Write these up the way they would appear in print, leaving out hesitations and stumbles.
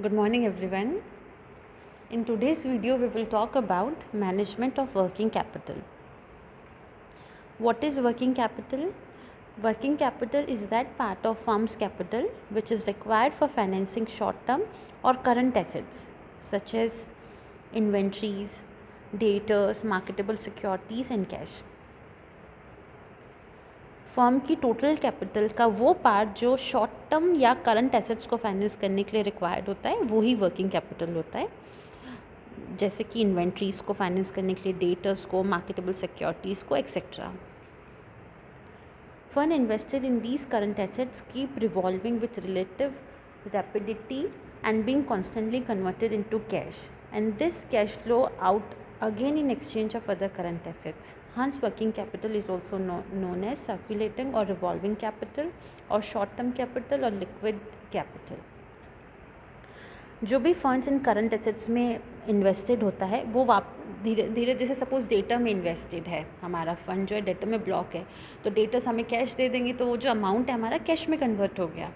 Good morning everyone. In today's video we will talk about management of working capital. What is working capital? Working capital is that part of firm's capital which is required for financing short-term or current assets such as inventories, debtors, marketable securities and cash. Firm की total capital का वो part जो short term या current assets को finance करने के लिए required होता है वो ही वर्किंग कैपिटल होता है, जैसे कि इन्वेंट्रीज को फाइनेंस करने के लिए, डेटर्स को, मार्केटेबल सिक्योरिटीज़ को etcetera. Fund invested in these current assets keep revolving with relative rapidity and being constantly converted into cash, and this cash flow out again in exchange of other current assets. Hence working capital is also known as circulating or revolving capital or short term capital or liquid capital. जो भी funds इन current assets में invested होता है वो धीरे धीरे, जैसे suppose data में इन्वेस्टेड है हमारा फंड, जो है डेटा में ब्लॉक है, तो डेटर्स हमें कैश दे देंगे तो वो जो अमाउंट है हमारा कैश में कन्वर्ट हो गया.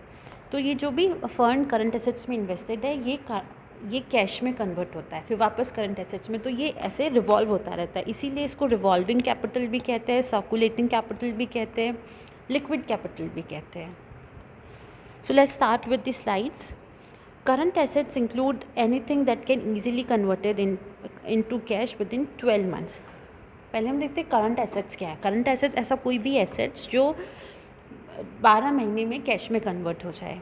तो ये जो भी फंड करंट एसेट्स में इन्वेस्टेड है ये कैश में कन्वर्ट होता है फिर वापस करंट एसेट्स में, तो ये ऐसे रिवॉल्व होता रहता है. इसीलिए इसको रिवॉल्विंग कैपिटल भी कहते हैं, सर्कुलेटिंग कैपिटल भी कहते हैं, लिक्विड कैपिटल भी कहते हैं. So let's start with the slides. Current assets include anything that can easily converted into cash within 12 months. पहले हम देखते हैं करंट एसेट्स क्या है. करंट एसेट्स ऐसा कोई भी एसेट्स जो 12 महीने में कैश में कन्वर्ट हो जाए.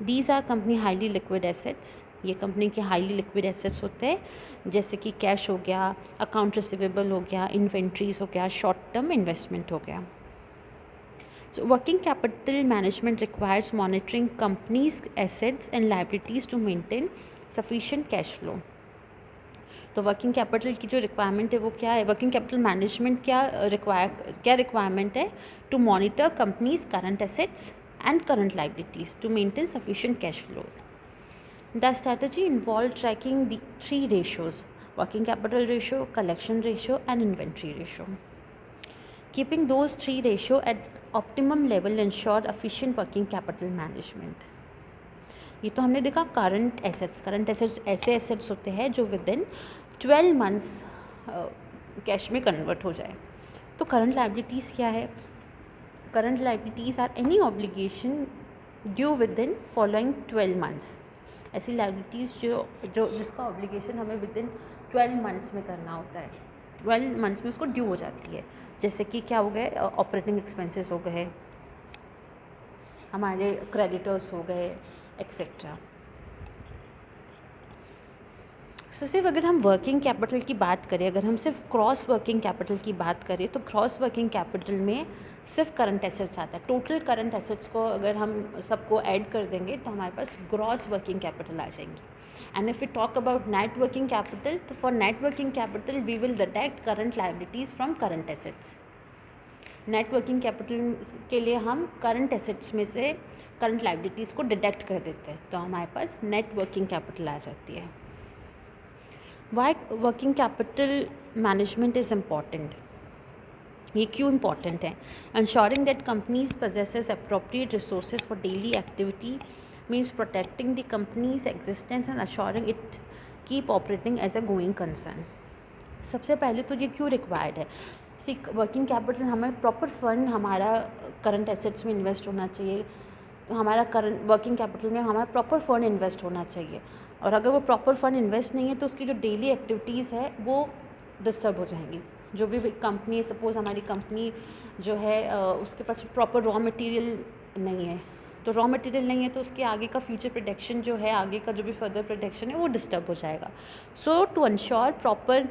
These are company highly liquid assets. ये कंपनी के हाईली लिक्विड एसेट्स होते हैं, जैसे कि कैश हो गया, अकाउंट रिसीवेबल हो गया, इन्वेंट्रीज हो गया, शॉर्ट टर्म इन्वेस्टमेंट हो गया. So working capital management requires monitoring companies' assets and liabilities to maintain sufficient cash flow. तो वर्किंग कैपिटल की जो रिक्वायरमेंट है वो क्या है? वर्किंग कैपिटल मैनेजमेंट क्या रिक्वायरमेंट है? To monitor companies current assets and current liabilities to maintain sufficient cash flows. The strategy involve tracking the 3 ratios: working capital ratio, collection ratio and inventory ratio. Keeping those 3 ratio at optimum level ensure efficient working capital management. ये तो हमने देखा current assets ऐसे assets होते हैं जो within 12 months cash में convert हो जाए. तो करंट लाइबिलिटीज़ क्या है? Current liabilities are any obligation due within following 12 months. ऐसी लाइबिलिटीज़ जो जिसका ऑब्लिगेशन हमें विद इन 12 मंथ्स में करना होता है, 12 मंथ्स में उसको ड्यू हो जाती है. जैसे कि क्या हो गए? ऑपरेटिंग एक्सपेंसेस हो गए, हमारे क्रेडिटर्स हो गए, एक्सेट्रा. सो सिर्फ अगर हम वर्किंग कैपिटल की बात करें, अगर हम सिर्फ क्रॉस वर्किंग कैपिटल की बात करें, तो क्रॉस वर्किंग कैपिटल में सिर्फ करंट एसेट्स आता है. टोटल करंट एसेट्स को अगर हम सबको ऐड कर देंगे तो हमारे पास ग्रॉस वर्किंग कैपिटल आ जाएंगी. And if we talk about net working capital, तो for net working capital we will deduct current liabilities from current assets. net working capital के लिए हम current assets में से current liabilities को deduct कर देते हैं, तो हमारे पास net working capital आ जाती है. Why working capital management is important? ये क्यों important है? Ensuring that companies possesses appropriate resources for daily activity means protecting the company's existence and assuring it keep operating as a going concern. सबसे पहले तो ये क्यों रिक्वायर्ड है? Working capital हमें प्रॉपर फंड हमारा करंट एसेट्स में इन्वेस्ट होना चाहिए. तो हमारा करंट वर्किंग कैपिटल में हमारा प्रॉपर फंड इन्वेस्ट होना चाहिए, और अगर वो प्रॉपर फंड इन्वेस्ट नहीं है तो उसकी जो डेली एक्टिविटीज़ है वो डिस्टर्ब हो जाएंगी. जो भी कंपनी, सपोज़ हमारी कंपनी जो है उसके पास प्रॉपर रॉ मटेरियल नहीं है, तो रॉ मटेरियल नहीं है तो उसके आगे का फ्यूचर प्रोडक्शन जो है, आगे का जो भी फर्दर प्रोडक्शन है वो डिस्टर्ब हो जाएगा. सो टू इंश्योर प्रॉपर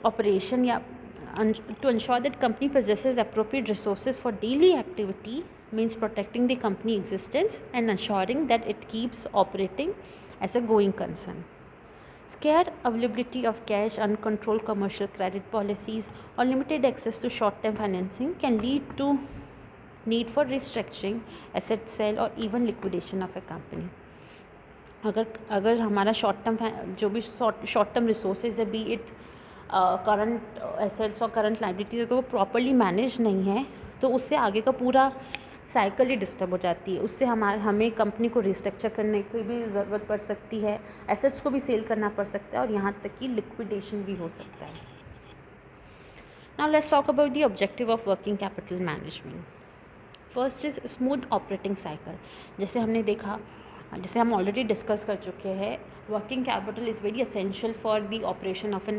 ऑपरेशन या to ensure that company possesses appropriate resources for daily activity means protecting the company existence and ensuring that it keeps operating as a going concern. Scarce availability of cash, uncontrolled commercial credit policies or limited access to short-term financing can lead to need for restructuring, asset sale or even liquidation of a company. अगर हमारा short term जो भी short term resources है, B it current assets और current liabilities, अगर वो properly manage नहीं है तो उससे आगे का पूरा साइकिल ही डिस्टर्ब हो जाती है। उससे हमें कंपनी को रिस्ट्रक्चर करने की भी ज़रूरत पड़ सकती है, एसेट्स को भी सेल करना पड़ सकता है और यहाँ तक कि लिक्विडेशन भी हो सकता है। Now let's talk about the objective of working capital management. First is smooth operating cycle. जैसे हमने देखा, जैसे हम ऑलरेडी डिस्कस कर चुके हैं, working capital is very essential for the operation of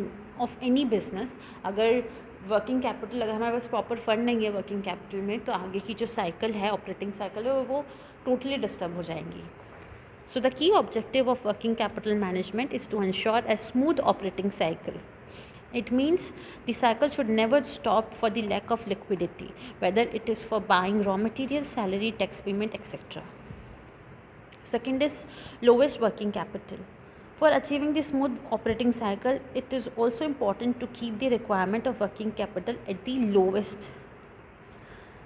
any business. अगर वर्किंग कैपिटल, अगर हमारे पास प्रॉपर फंड नहीं है वर्किंग कैपिटल में, तो आगे की जो साइकिल है, ऑपरेटिंग साइकिल है, वो टोटली डिस्टर्ब हो जाएंगी। So the key objective of working capital management is to ensure a smooth operating cycle. It means the cycle should never stop for the lack of liquidity, whether it is for buying raw materials, salary, tax payment, etc. Second is lowest working capital. For achieving the smooth operating cycle, it is also important to keep the requirement of working capital at the lowest.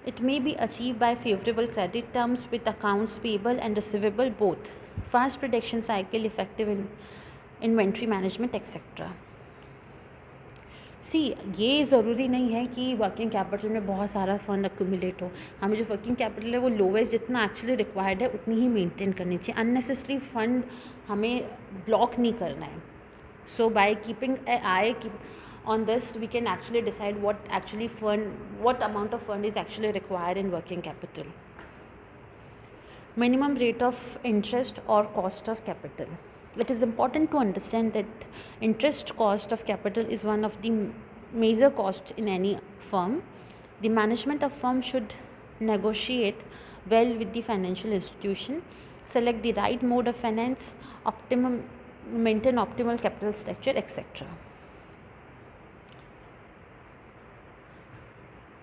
It may be achieved by favorable credit terms with accounts payable and receivable both, fast production cycle, effective inventory management, etc. सी, ये ज़रूरी नहीं है कि working capital में बहुत सारा fund accumulate हो। हमें जो वर्किंग कैपिटल है वो लोवेस्ट जितना एक्चुअली रिक्वायर्ड है उतनी ही मेंटेन करनी चाहिए। अननेसेसरी फंड हमें ब्लॉक नहीं करना है। So by keeping a eye on this, we can actually decide what amount of fund is actually required in working capital. Minimum rate of interest or cost of capital. It is important to understand that interest cost of capital is one of the major costs in any firm. The management of firm should negotiate well with the financial institution, select the right mode of finance, maintain optimal capital structure, etc.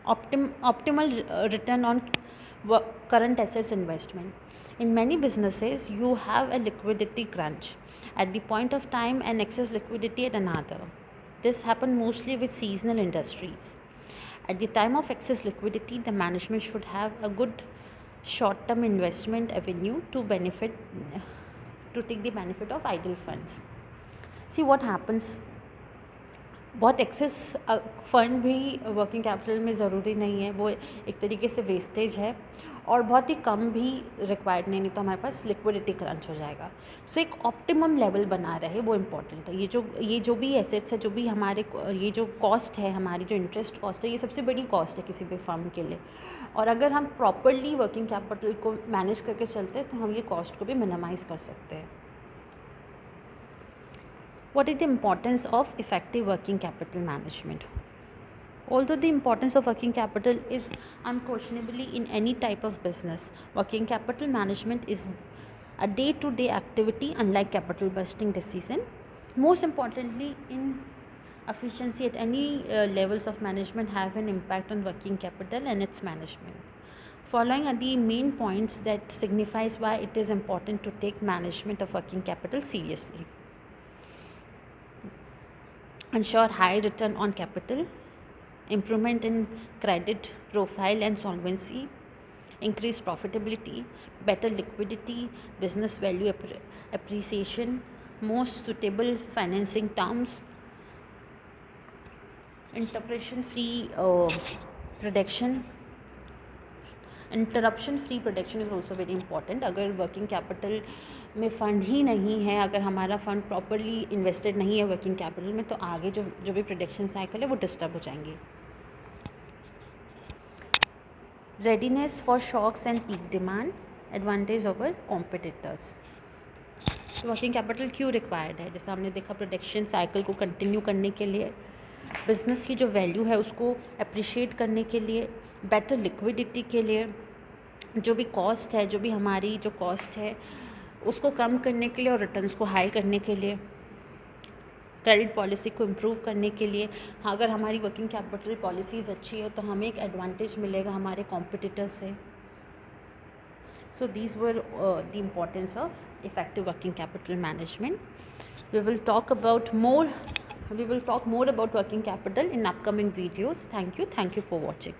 Optimal return on current assets investment. In many businesses, you have a liquidity crunch at the point of time and excess liquidity at another. This happens mostly with seasonal industries. At the time of excess liquidity, the management should have a good short-term investment avenue to take the benefit of idle funds. See what happens. बहुत access fund भी working capital में ज़रूरी नहीं है, वो एक तरीके से वेस्टेज है, और बहुत ही कम भी रिक्वायर्ड नहीं तो हमारे पास लिक्विडिटी क्रंच हो जाएगा। सो एक ऑप्टिमम लेवल बना रहे वो इम्पॉर्टेंट है। ये जो भी एसेट्स है, जो भी हमारे ये जो कॉस्ट है, हमारी जो इंटरेस्ट कॉस्ट है, ये सबसे बड़ी कॉस्ट है किसी भी फर्म के लिए। और अगर हम प्रॉपरली वर्किंग कैपिटल को मैनेज करके चलते हैं तो हम ये कॉस्ट को भी मिनिमाइज़ कर सकते हैं। What is the importance of effective working capital management? Although the importance of working capital is unquestionably in any type of business, working capital management is a day-to-day activity unlike capital busting decision. Most importantly, in efficiency at any levels of management have an impact on working capital and its management. Following are the main points that signifies why it is important to take management of working capital seriously. Ensure high return on capital, improvement in credit profile and solvency, increased profitability, better liquidity, business value appreciation, most suitable financing terms, interruption free production is also very important. अगर working capital में fund ही नहीं है, अगर हमारा fund properly invested नहीं है working capital में, तो आगे जो भी प्रोडक्शन साइकिल है वो डिस्टर्ब हो जाएंगे। Readiness for shocks and peak demand, advantage over competitors. Working capital क्यों रिक्वायर्ड है? जैसे हमने देखा, प्रोडक्शन साइकिल को कंटिन्यू करने के लिए, बिज़नेस की जो वैल्यू है उसको अप्रिशिएट करने के लिए, बेटर लिक्विडिटी के लिए, जो भी कॉस्ट है, जो भी हमारी जो कॉस्ट है उसको कम करने के लिए और रिटर्न्स को हाई करने के लिए, क्रेडिट पॉलिसी को इम्प्रूव करने के लिए। हाँ, अगर हमारी वर्किंग कैपिटल पॉलिसीज़ अच्छी है तो हमें एक एडवांटेज मिलेगा हमारे कॉम्पिटिटर से। So these were the importance of effective working capital management. We will talk more about working capital in upcoming videos. Thank you for watching.